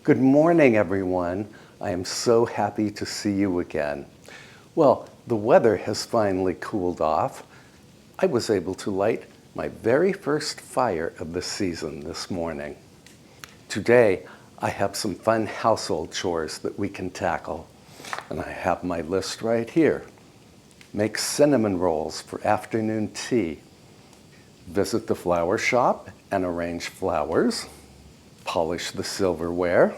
Good morning, everyone. I am so happy to see you again. Well, the weather has finally cooled off. I was able to light my very first fire of the season this morning. Today, I have some fun household chores that we can tackle, and I have my list right here. Make cinnamon rolls for afternoon tea. Visit the flower shop and arrange flowers. Polish the silverware.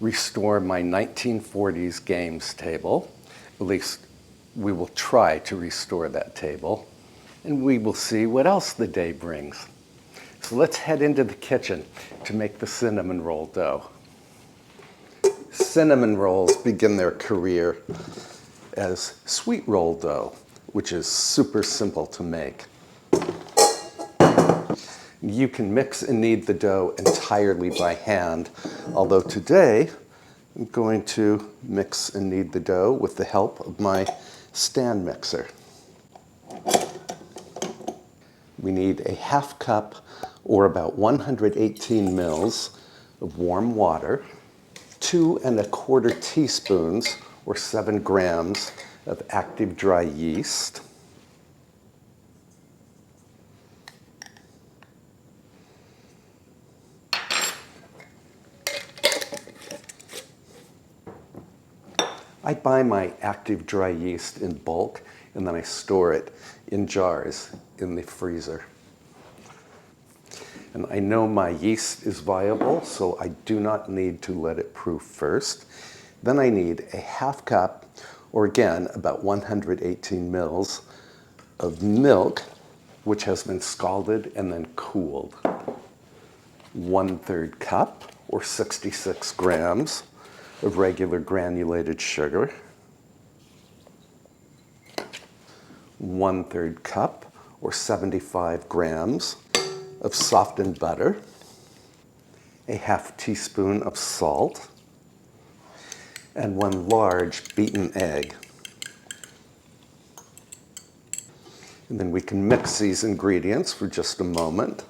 Restore my 1940s games table. At least we will try to restore that table. And we will see what else the day brings. So let's head into the kitchen to make the cinnamon roll dough. Cinnamon rolls begin their career as sweet roll dough, which is super simple to make. You can mix and knead the dough entirely by hand, although today I'm going to mix and knead the dough with the help of my stand mixer. We need a half cup, or about 118 mils, of warm water, 2 1/4 teaspoons, or 7 grams, of active dry yeast, I buy my active dry yeast in bulk, and then I store it in jars in the freezer. And I know my yeast is viable, so I do not need to let it proof first. Then I need a half cup, or again, about 118 mils, of milk, which has been scalded and then cooled. 1/3 cup, or 66 grams, of regular granulated sugar. 1/3 cup, or 75 grams, of softened butter. A half teaspoon of salt. And 1 large beaten egg. And then we can mix these ingredients for just a moment.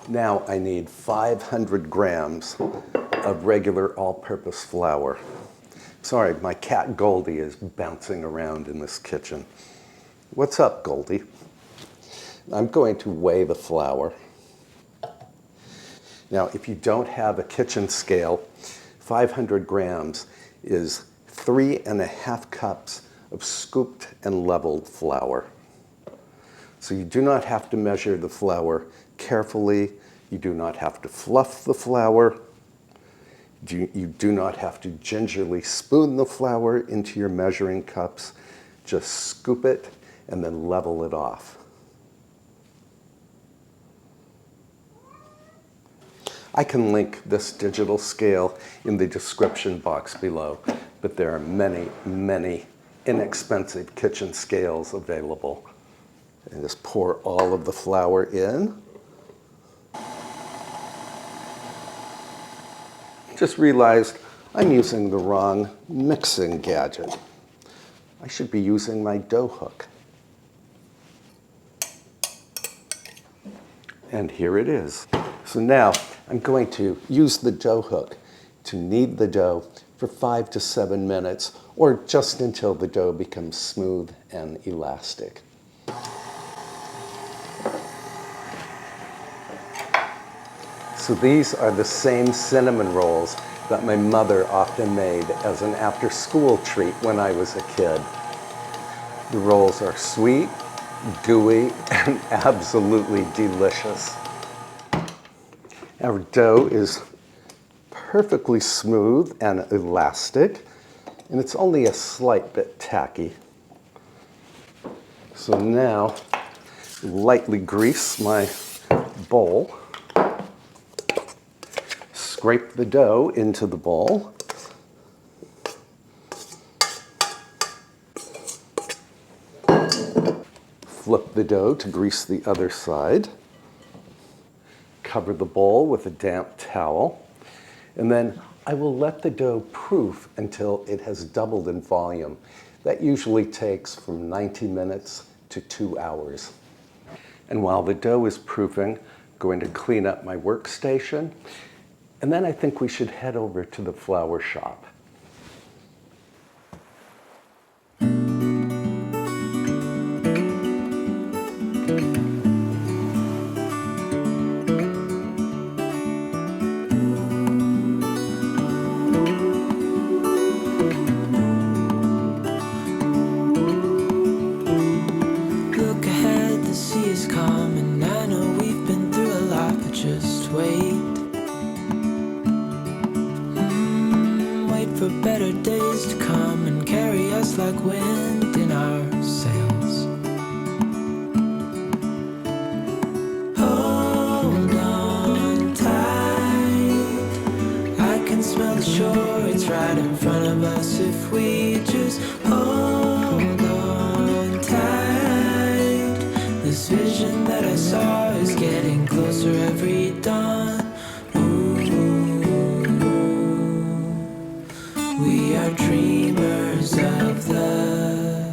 Now I need 500 grams of regular all-purpose flour. Sorry, my cat Goldie is bouncing around in this kitchen. What's up, Goldie? I'm going to weigh the flour. Now, if you don't have a kitchen scale, 500 grams is 3 1/2 cups of scooped and leveled flour. So you do not have to measure the flour carefully. You do not have to fluff the flour. You do not have to gingerly spoon the flour into your measuring cups. Just scoop it and then level it off. I can link this digital scale in the description box below, but there are many, many inexpensive kitchen scales available. And just pour all of the flour in. Just realized I'm using the wrong mixing gadget. I should be using my dough hook. And here it is. So now I'm going to use the dough hook to knead the dough for 5 to 7 minutes, or just until the dough becomes smooth and elastic. So these are the same cinnamon rolls that my mother often made as an after-school treat when I was a kid. The rolls are sweet, gooey, and absolutely delicious. Our dough is perfectly smooth and elastic, and it's only a slight bit tacky. So now, lightly grease my bowl. Scrape the dough into the bowl. Flip the dough to grease the other side. Cover the bowl with a damp towel. And then I will let the dough proof until it has doubled in volume. That usually takes from 90 minutes to 2 hours. And while the dough is proofing, I'm going to clean up my workstation. And then I think we should head over to the flower shop. For better days to come and carry us like wind in our sails. Hold on tight, I can smell the shore, it's right in front of us if we just hold on tight. This vision that I saw is getting closer every dawn. We are dreamers of the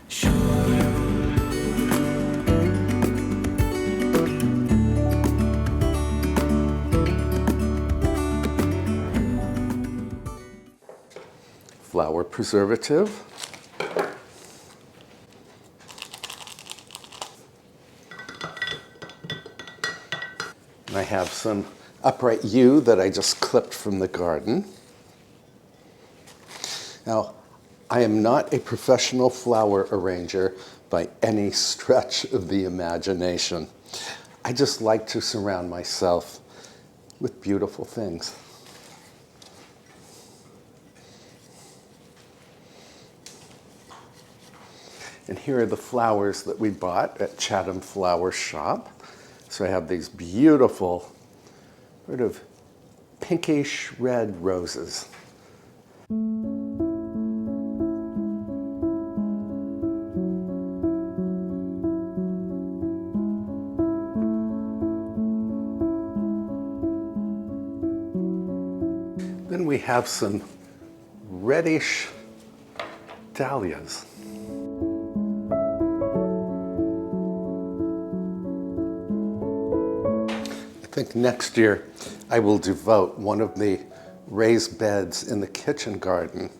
shore. Flower preservative. And I have some upright yew that I just clipped from the garden. Now, I am not a professional flower arranger by any stretch of the imagination. I just like to surround myself with beautiful things. And here are the flowers that we bought at Chatham Flower Shop. So I have these beautiful, sort of pinkish red roses. Then we have some reddish dahlias. I think next year I will devote one of the raised beds in the kitchen garden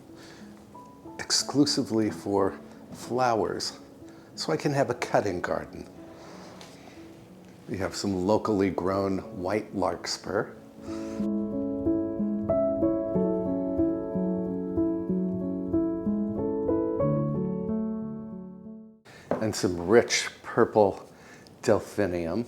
exclusively for flowers, so I can have a cutting garden. We have some locally grown white larkspur. And some rich purple delphinium.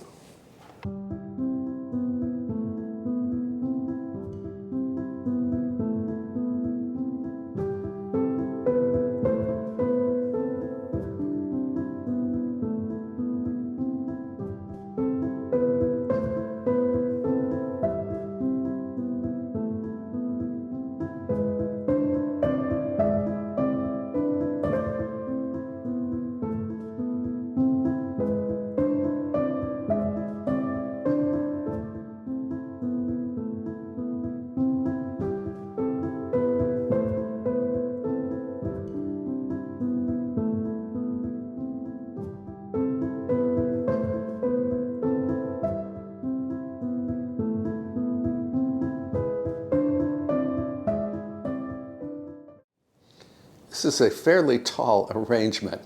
This is a fairly tall arrangement,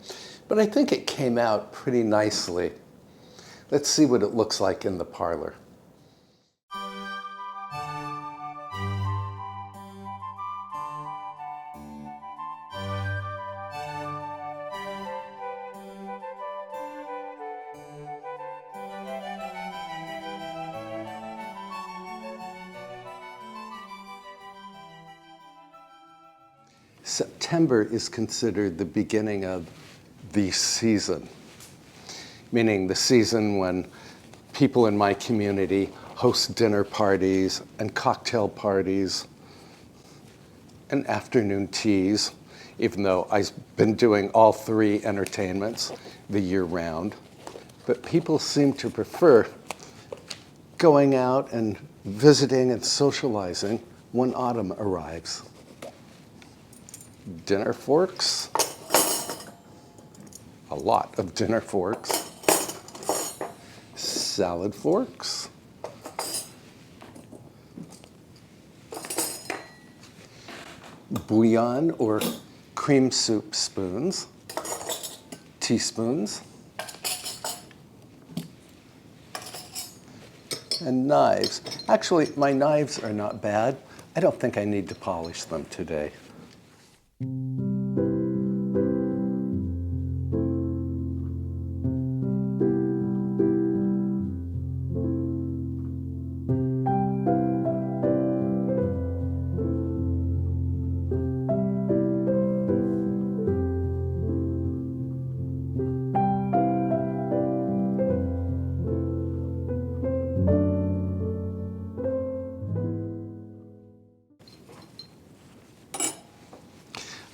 but I think it came out pretty nicely. Let's see what it looks like in the parlor. September is considered the beginning of the season, meaning the season when people in my community host dinner parties and cocktail parties and afternoon teas, even though I've been doing all three entertainments the year round. But people seem to prefer going out and visiting and socializing when autumn arrives. Dinner forks, a lot of dinner forks. salad forks, bouillon or cream soup spoons, teaspoons, and knives. Actually, my knives are not bad. I don't think I need to polish them today.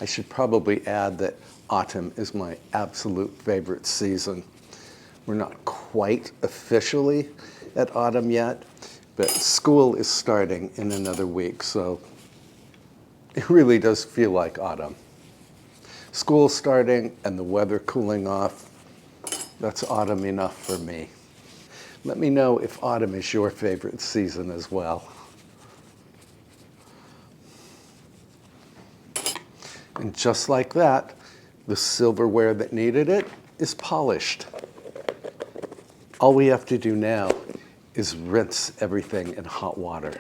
I should probably add that autumn is my absolute favorite season. We're not quite officially at autumn yet, but school is starting in another week, so it really does feel like autumn. School starting and the weather cooling off, that's autumn enough for me. Let me know if autumn is your favorite season as well. And just like that, the silverware that needed it is polished. All we have to do now is rinse everything in hot water.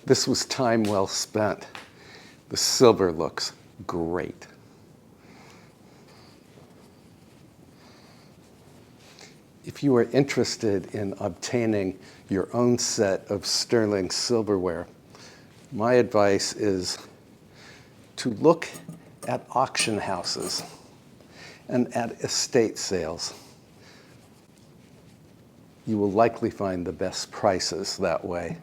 This was time well spent. The silver looks great. If you are interested in obtaining your own set of sterling silverware, my advice is to look at auction houses and at estate sales. You will likely find the best prices that way.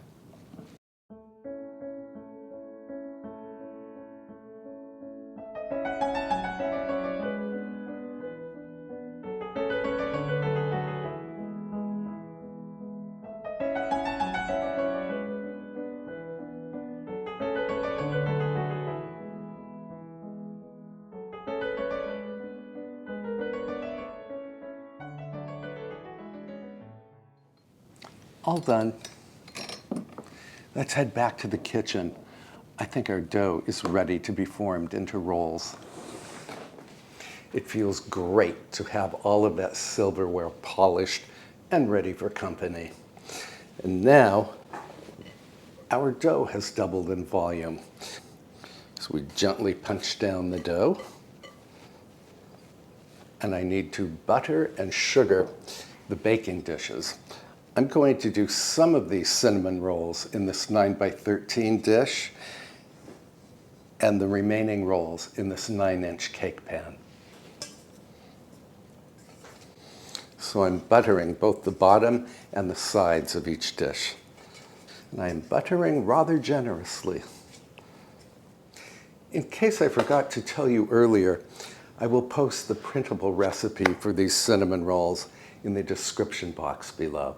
All done. Let's head back to the kitchen. I think our dough is ready to be formed into rolls. It feels great to have all of that silverware polished and ready for company. And now, our dough has doubled in volume. So we gently punch down the dough. And I need to butter and sugar the baking dishes. I'm going to do some of these cinnamon rolls in this 9x13 dish and the remaining rolls in this 9-inch cake pan. So I'm buttering both the bottom and the sides of each dish. And I'm buttering rather generously. In case I forgot to tell you earlier, I will post the printable recipe for these cinnamon rolls in the description box below.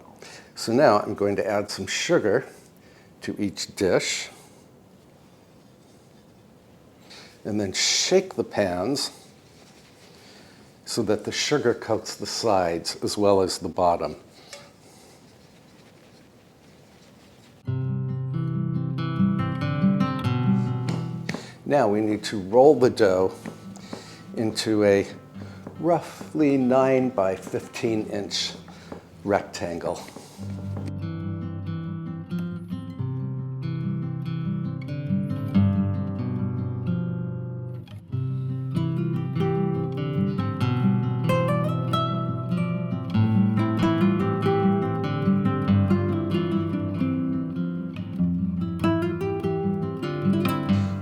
So now I'm going to add some sugar to each dish and then shake the pans so that the sugar coats the sides as well as the bottom. Now we need to roll the dough into a roughly 9x15-inch rectangle.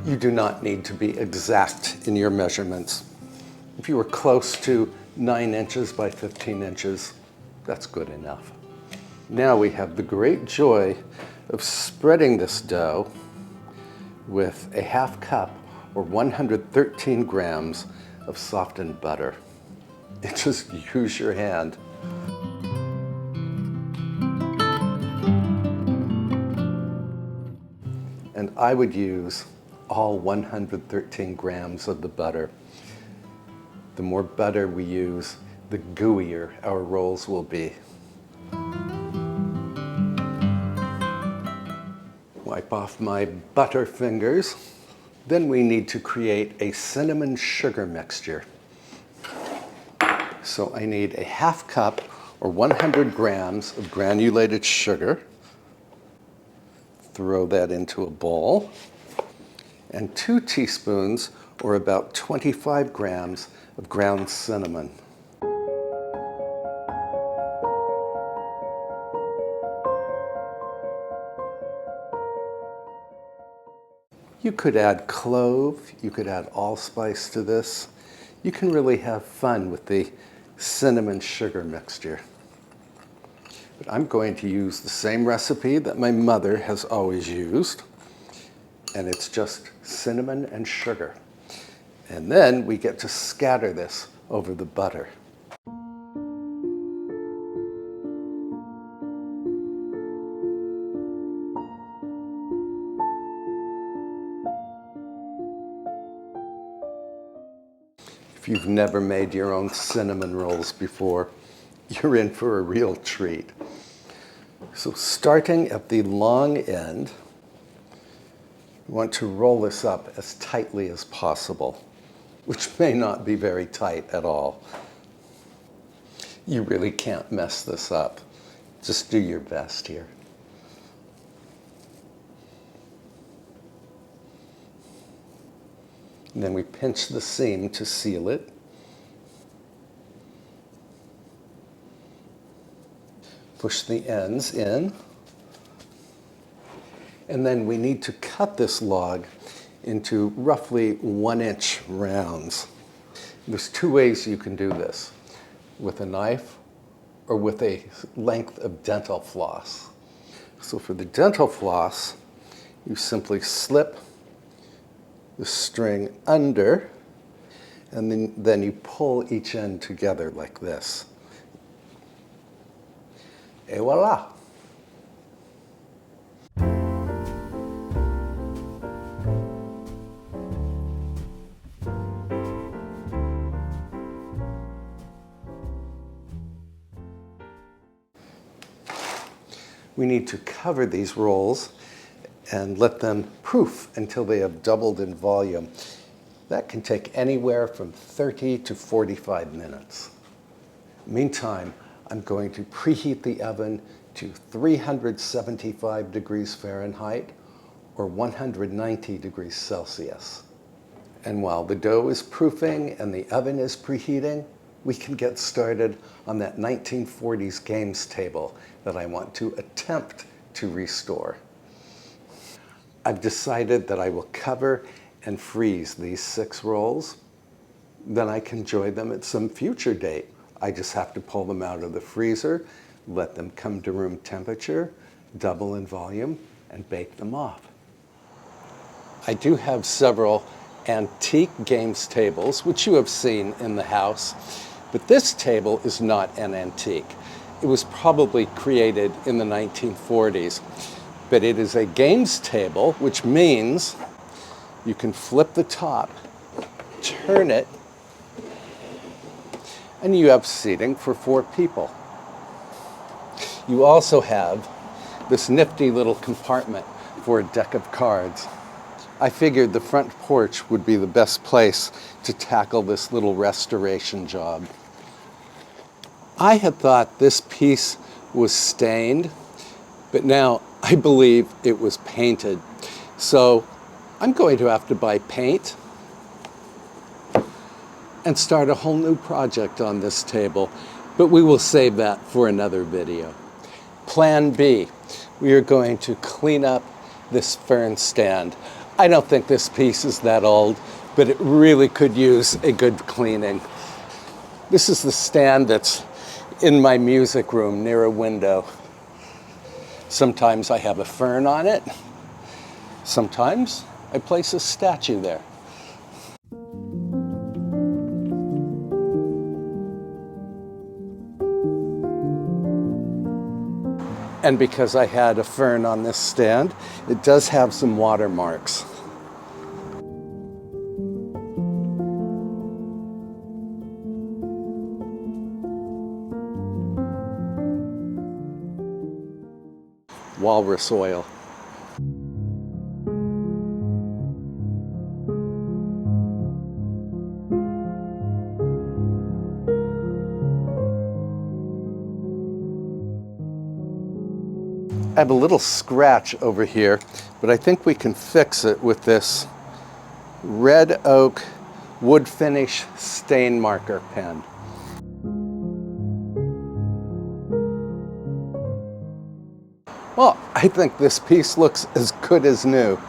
You do not need to be exact in your measurements. If you were close to 9 inches by 15 inches, that's good enough. Now we have the great joy of spreading this dough with a half cup or 113 grams of softened butter. And just use your hand. And I would use all 113 grams of the butter. The more butter we use, the gooier our rolls will be. Wipe off my butter fingers. Then we need to create a cinnamon sugar mixture. So I need a half cup or 100 grams of granulated sugar. Throw that into a bowl. And 2 teaspoons or about 25 grams of ground cinnamon. You could add clove, you could add allspice to this. You can really have fun with the cinnamon sugar mixture. But I'm going to use the same recipe that my mother has always used, and it's just cinnamon and sugar. And then we get to scatter this over the butter. If you've never made your own cinnamon rolls before, you're in for a real treat. So starting at the long end, you want to roll this up as tightly as possible, which may not be very tight at all. You really can't mess this up. Just do your best here. And then we pinch the seam to seal it. Push the ends in. And then we need to cut this log into roughly 1-inch rounds. There's 2 ways you can do this, with a knife or with a length of dental floss. So for the dental floss, you simply slip the string under, and then you pull each end together like this. Et voila! We need to cover these rolls and let them proof until they have doubled in volume. That can take anywhere from 30 to 45 minutes. Meantime, I'm going to preheat the oven to 375 degrees Fahrenheit or 190 degrees Celsius. And while the dough is proofing and the oven is preheating, we can get started on that 1940s games table that I want to attempt to restore. I've decided that I will cover and freeze these 6 rolls. Then I can enjoy them at some future date. I just have to pull them out of the freezer, let them come to room temperature, double in volume, and bake them off. I do have several antique games tables, which you have seen in the house, but this table is not an antique. It was probably created in the 1940s, but it is a games table, which means you can flip the top, turn it, and you have seating for 4 people. You also have this nifty little compartment for a deck of cards. I figured the front porch would be the best place to tackle this little restoration job. I had thought this piece was stained, but now I believe it was painted. So I'm going to have to buy paint and start a whole new project on this table, but we will save that for another video. Plan B, we are going to clean up this fern stand. I don't think this piece is that old, but it really could use a good cleaning. This is the stand that's in my music room near a window. Sometimes I have a fern on it. Sometimes I place a statue there. And because I had a fern on this stand, it does have some watermarks. Walrus oil. I have a little scratch over here, but I think we can fix it with this red oak wood finish stain marker pen. Well, I think this piece looks as good as new.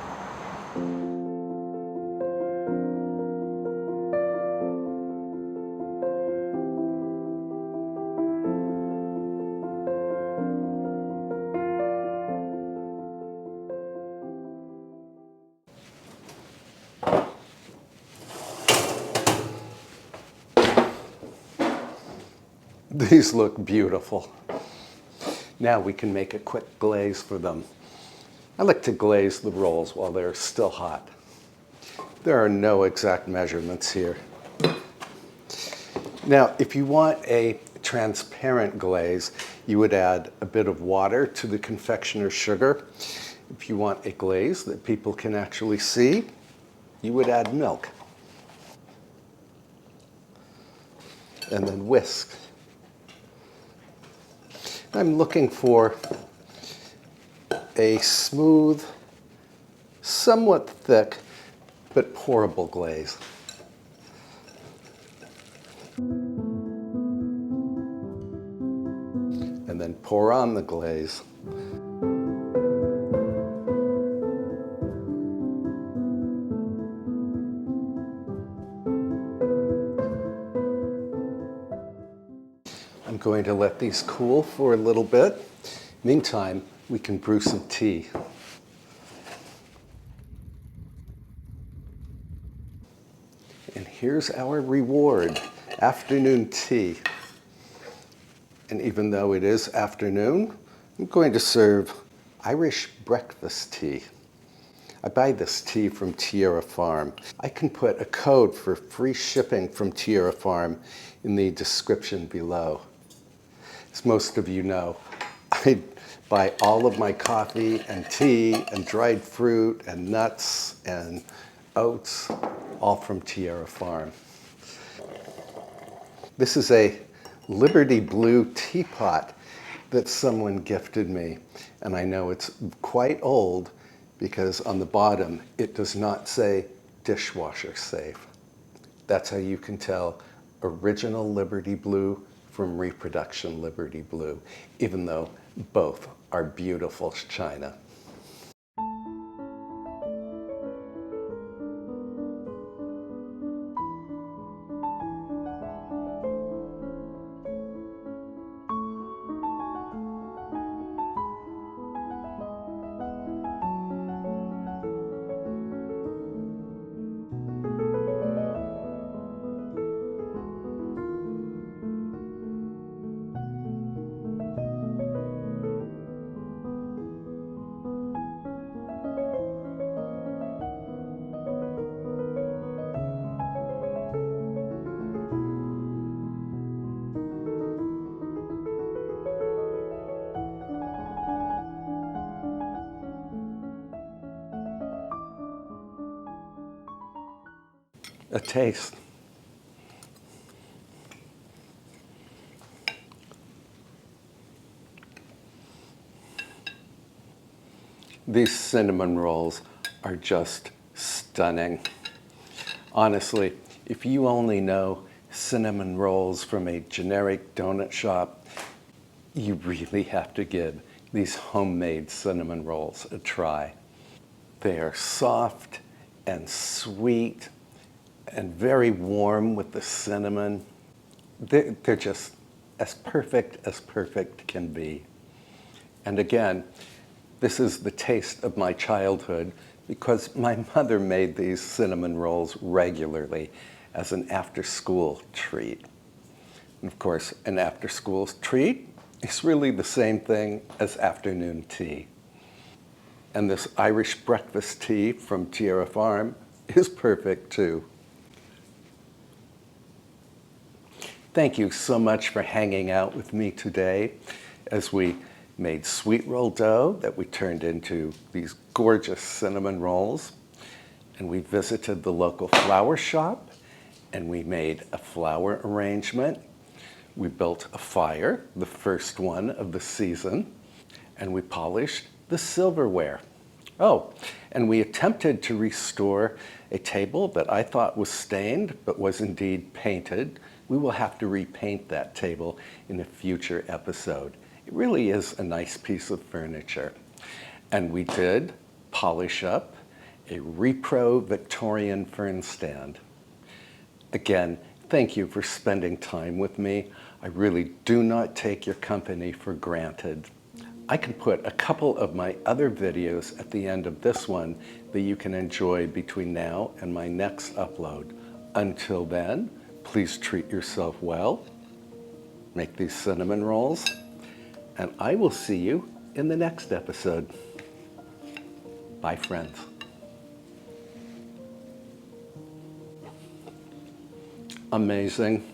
These look beautiful. Now we can make a quick glaze for them. I like to glaze the rolls while they're still hot. There are no exact measurements here. Now, if you want a transparent glaze, you would add a bit of water to the confectioner's sugar. If you want a glaze that people can actually see, you would add milk. And then whisk. I'm looking for a smooth, somewhat thick, but pourable glaze. And then pour on the glaze. I'm going to let these cool for a little bit. Meantime, we can brew some tea. And here's our reward, afternoon tea. And even though it is afternoon, I'm going to serve Irish breakfast tea. I buy this tea from Tierra Farm. I can put a code for free shipping from Tierra Farm in the description below. As most of you know, I buy all of my coffee and tea and dried fruit and nuts and oats, all from Tierra Farm. This is a Liberty Blue teapot that someone gifted me, and I know it's quite old because on the bottom it does not say dishwasher safe. That's how you can tell original Liberty Blue from reproduction Liberty Blue, even though both are beautiful china. A taste. These cinnamon rolls are just stunning. Honestly, if you only know cinnamon rolls from a generic donut shop, you really have to give these homemade cinnamon rolls a try. They are soft and sweet and very warm with the cinnamon. They're just as perfect can be. And again, this is the taste of my childhood because my mother made these cinnamon rolls regularly as an after-school treat. And of course, an after-school treat is really the same thing as afternoon tea. And this Irish breakfast tea from Tierra Farm is perfect too. Thank you so much for hanging out with me today as we made sweet roll dough that we turned into these gorgeous cinnamon rolls. And we visited the local flower shop and we made a flower arrangement. We built a fire, the first one of the season, and we polished the silverware. Oh, and we attempted to restore a table that I thought was stained but was indeed painted. We will have to repaint that table in a future episode. It really is a nice piece of furniture. And we did polish up a repro Victorian fern stand. Again, thank you for spending time with me. I really do not take your company for granted. I can put a couple of my other videos at the end of this one that you can enjoy between now and my next upload. Until then, please treat yourself well, make these cinnamon rolls, and I will see you in the next episode. Bye, friends. Amazing.